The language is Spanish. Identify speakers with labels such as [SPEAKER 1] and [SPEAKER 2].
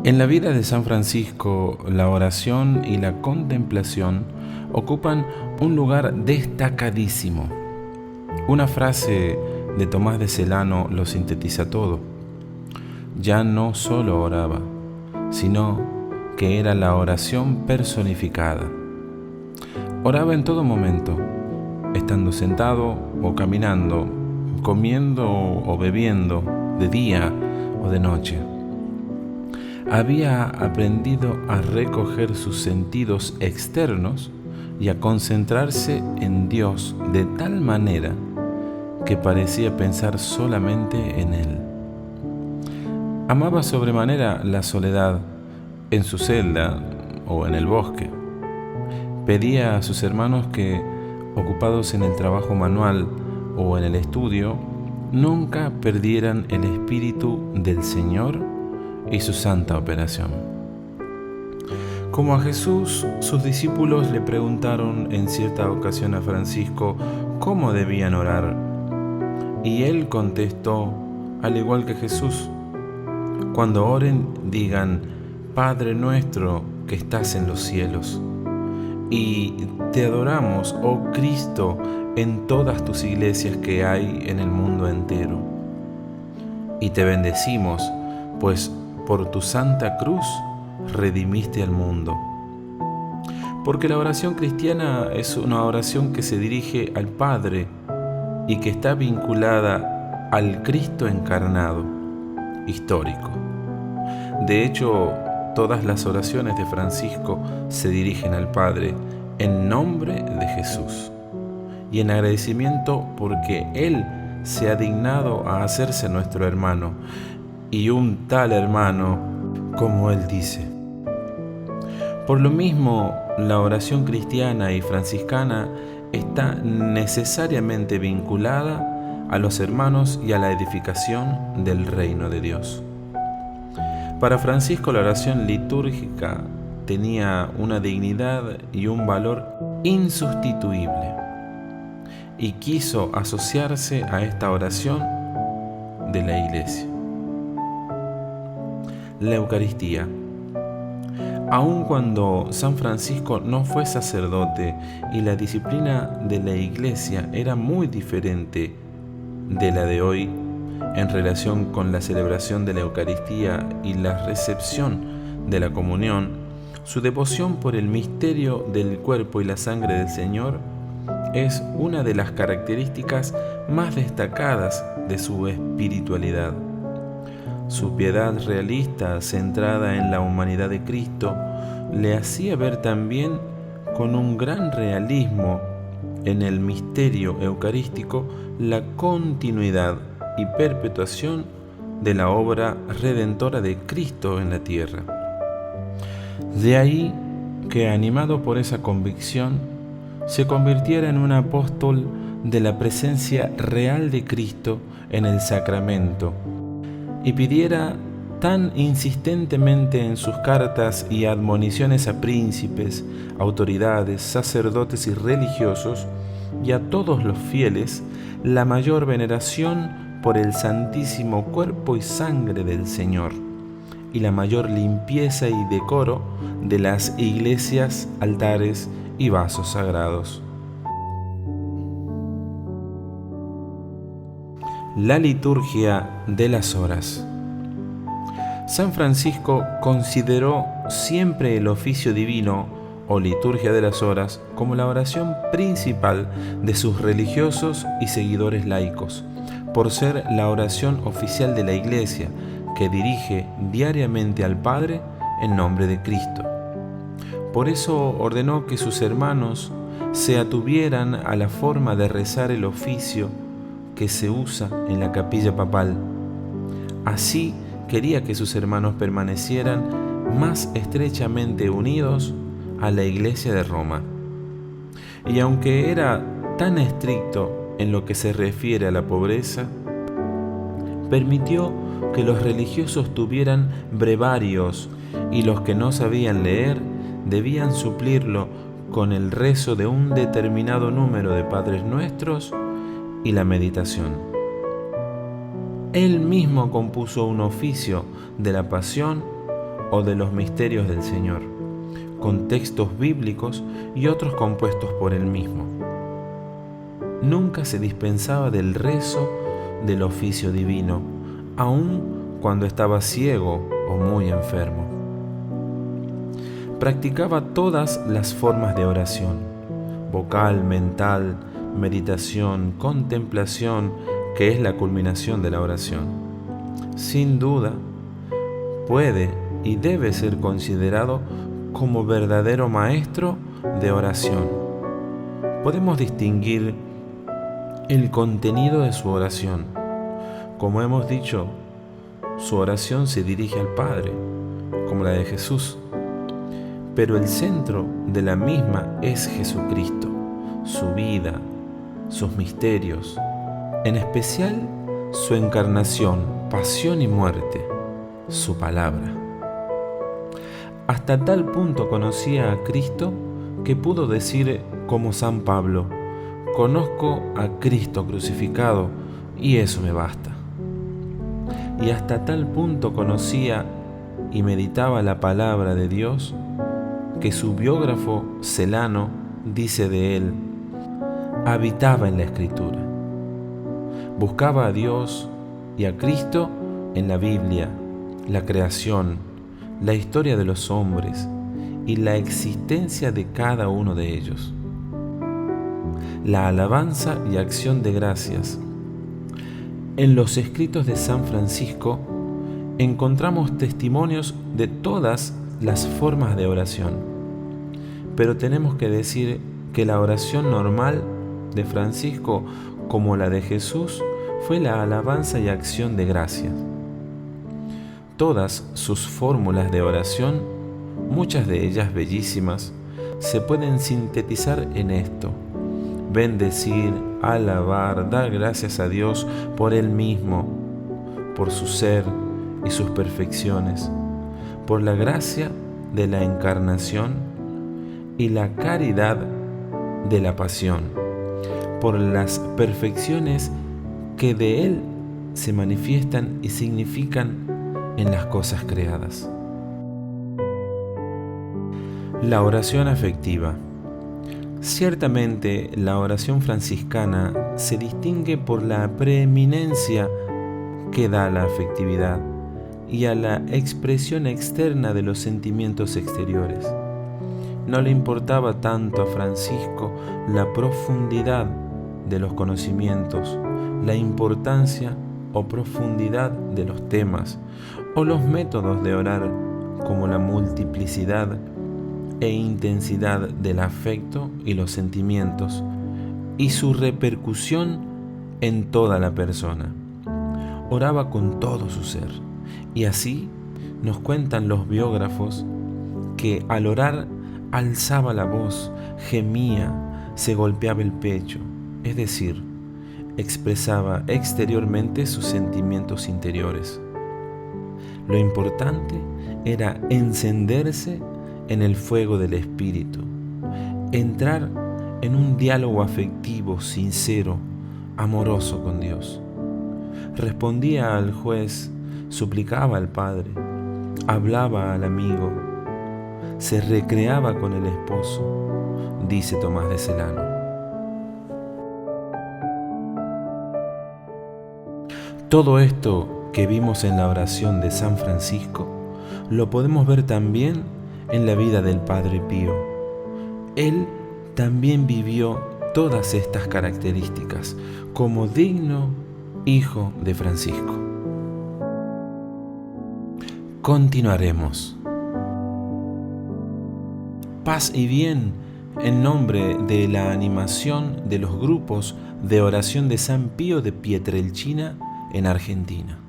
[SPEAKER 1] En la vida de San Francisco, la oración y la contemplación ocupan un lugar destacadísimo. Una frase de Tomás de Celano lo sintetiza todo. Ya no solo oraba, sino que era la oración personificada. Oraba en todo momento, estando sentado o caminando, comiendo o bebiendo, de día o de noche. Había aprendido a recoger sus sentidos externos y a concentrarse en Dios de tal manera que parecía pensar solamente en Él. Amaba sobremanera la soledad en su celda o en el bosque. Pedía a sus hermanos que, ocupados en el trabajo manual o en el estudio, nunca perdieran el espíritu del Señor y su santa operación. Como a Jesús, sus discípulos le preguntaron en cierta ocasión a Francisco cómo debían orar, y él contestó, al igual que Jesús: cuando oren, digan: Padre nuestro que estás en los cielos, y te adoramos, oh Cristo, en todas tus iglesias que hay en el mundo entero. Y te bendecimos, pues por tu santa cruz redimiste al mundo. Porque la oración cristiana es una oración que se dirige al Padre y que está vinculada al Cristo encarnado, histórico. De hecho, todas las oraciones de Francisco se dirigen al Padre en nombre de Jesús y en agradecimiento porque Él se ha dignado a hacerse nuestro hermano, y un tal hermano como Él dice. Por lo mismo, la oración cristiana y franciscana está necesariamente vinculada a los hermanos y a la edificación del reino de Dios. Para Francisco, la oración litúrgica tenía una dignidad y un valor insustituible, y quiso asociarse a esta oración de la Iglesia. La Eucaristía. Aun cuando San Francisco no fue sacerdote y la disciplina de la Iglesia era muy diferente de la de hoy en relación con la celebración de la Eucaristía y la recepción de la comunión, su devoción por el misterio del cuerpo y la sangre del Señor es una de las características más destacadas de su espiritualidad. Su piedad realista, centrada en la humanidad de Cristo, le hacía ver también con un gran realismo en el misterio eucarístico la continuidad y perpetuación de la obra redentora de Cristo en la tierra. De ahí que, animado por esa convicción, se convirtiera en un apóstol de la presencia real de Cristo en el sacramento, y pidiera tan insistentemente en sus cartas y admoniciones a príncipes, autoridades, sacerdotes y religiosos, y a todos los fieles, la mayor veneración por el santísimo cuerpo y sangre del Señor, y la mayor limpieza y decoro de las iglesias, altares y vasos sagrados. La liturgia de las horas. San Francisco consideró siempre el oficio divino o liturgia de las horas como la oración principal de sus religiosos y seguidores laicos, por ser la oración oficial de la Iglesia que dirige diariamente al Padre en nombre de Cristo. Por eso ordenó que sus hermanos se atuvieran a la forma de rezar el oficio que se usa en la capilla papal. Así quería que sus hermanos permanecieran más estrechamente unidos a la Iglesia de Roma. Y aunque era tan estricto en lo que se refiere a la pobreza, permitió que los religiosos tuvieran brevarios, y los que no sabían leer debían suplirlo con el rezo de un determinado número de Padres Nuestros y la meditación. Él mismo compuso un oficio de la Pasión o de los misterios del Señor, con textos bíblicos y otros compuestos por él mismo. Nunca se dispensaba del rezo del oficio divino, aun cuando estaba ciego o muy enfermo. Practicaba todas las formas de oración: vocal, mental, meditación, contemplación, que es la culminación de la oración. Sin duda, puede y debe ser considerado como verdadero maestro de oración. Podemos distinguir el contenido de su oración. Como hemos dicho, su oración se dirige al Padre, como la de Jesús. Pero el centro de la misma es Jesucristo, su vida, sus misterios, en especial su encarnación, pasión y muerte, su palabra. Hasta tal punto conocía a Cristo que pudo decir como San Pablo: conozco a Cristo crucificado y eso me basta. Y hasta tal punto conocía y meditaba la palabra de Dios que su biógrafo Celano dice de él: habitaba en la Escritura. Buscaba a Dios y a Cristo en la Biblia, la creación, la historia de los hombres y la existencia de cada uno de ellos. La alabanza y acción de gracias. En los escritos de San Francisco encontramos testimonios de todas las formas de oración, pero tenemos que decir que la oración normal de Francisco, como la de Jesús, fue la alabanza y acción de gracias. Todas sus fórmulas de oración, muchas de ellas bellísimas, se pueden sintetizar en esto: bendecir, alabar, dar gracias a Dios por Él mismo, por su ser y sus perfecciones, por la gracia de la encarnación y la caridad de la pasión, por las perfecciones que de Él se manifiestan y significan en las cosas creadas. La oración afectiva. Ciertamente, la oración franciscana se distingue por la preeminencia que da a la afectividad y a la expresión externa de los sentimientos exteriores. No le importaba tanto a Francisco la profundidad de los conocimientos, la importancia o profundidad de los temas o los métodos de orar, como la multiplicidad e intensidad del afecto y los sentimientos y su repercusión en toda la persona. Oraba con todo su ser, y así nos cuentan los biógrafos que al orar alzaba la voz, gemía, se golpeaba el pecho, es decir, expresaba exteriormente sus sentimientos interiores. Lo importante era encenderse en el fuego del Espíritu, entrar en un diálogo afectivo, sincero, amoroso con Dios. Respondía al juez, suplicaba al Padre, hablaba al amigo, se recreaba con el esposo, dice Tomás de Celano. Todo esto que vimos en la oración de San Francisco lo podemos ver también en la vida del Padre Pío. Él también vivió todas estas características como digno hijo de Francisco. Continuaremos. Paz y bien en nombre de la animación de los grupos de oración de San Pío de Pietrelcina en Argentina.